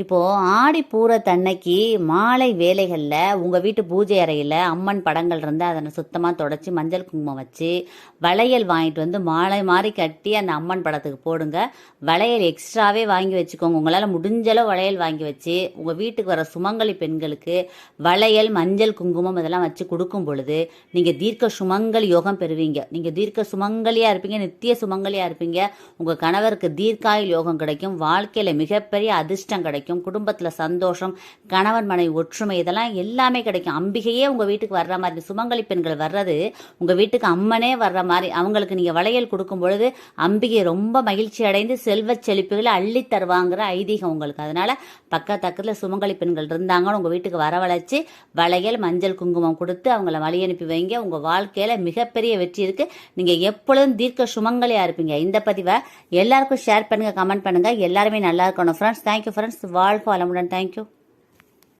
இப்போது ஆடிப்பூரத்தன்னைக்கு மாலை வேளைகளில் உங்கள் வீட்டு பூஜை அறையில் அம்மன் படங்கள் இருந்தால் அதை சுத்தமாக தொடச்சி மஞ்சள் குங்குமம் வச்சு வளையல் வாங்கிட்டு வந்து மாலை மாதிரி கட்டி அந்த அம்மன் படத்துக்கு போடுங்க. வளையல் எக்ஸ்ட்ராவே வாங்கி வச்சுக்கோங்க. உங்களால் முடிஞ்சளவு வளையல் வாங்கி வச்சு உங்கள் வீட்டுக்கு வர சுமங்கலி பெண்களுக்கு வளையல் மஞ்சள் குங்குமம் இதெல்லாம் வச்சு கொடுக்கும் பொழுது நீங்கள் தீர்க்க சுமங்கலி யோகம் பெறுவீங்க. நீங்கள் தீர்க்க சுமங்கலியாக இருப்பீங்க, நித்திய சுமங்கலியாக இருப்பீங்க. உங்கள் கணவருக்கு தீர்க்காயுள் யோகம் கிடைக்கும். வாழ்க்கையில் மிகப்பெரிய அதிர்ஷ்டம் கிடைக்கும். குடும்பத்தில் சந்தோஷம், கணவன் மனைவி ஒற்றுமை, இதெல்லாம் எல்லாமே கிடைக்கும். அம்பிகையே உங்கள் வீட்டுக்கு வர்ற மாதிரி, சுமங்கலி பெண்கள் வர்றது உங்கள் வீட்டுக்கு அம்மனே வர்ற மாதிரி. அவங்களுக்கு நீங்கள் வளையல் கொடுக்கும் பொழுது அம்பிகை ரொம்ப மகிழ்ச்சி அடைந்து செல்வச் செழிப்புகளை அள்ளி தருவாங்கிற ஐதீகம் உங்களுக்கு. அதனால பக்கத்தில் சுமங்கலி பெண்கள் இருந்தாங்கன்னு உங்கள் வீட்டுக்கு வரவழைச்சு வளையல் மஞ்சள் குங்குமம் கொடுத்து அவங்கள வழி அனுப்பி வைங்க. உங்கள் வாழ்க்கையில் மிகப்பெரிய வெற்றி இருக்குது. நீங்கள் எப்பொழுதும் தீர்க்க சுமங்கலியாக இருப்பீங்க. இந்த பதிவை எல்லாருக்கும் ஷேர் பண்ணுங்கள், கமெண்ட் பண்ணுங்கள். எல்லாருமே நல்லா இருக்கணும் ஃப்ரெண்ட்ஸ். Thank you friends. வாழ்க வளமுடன். தேங்க்யூ.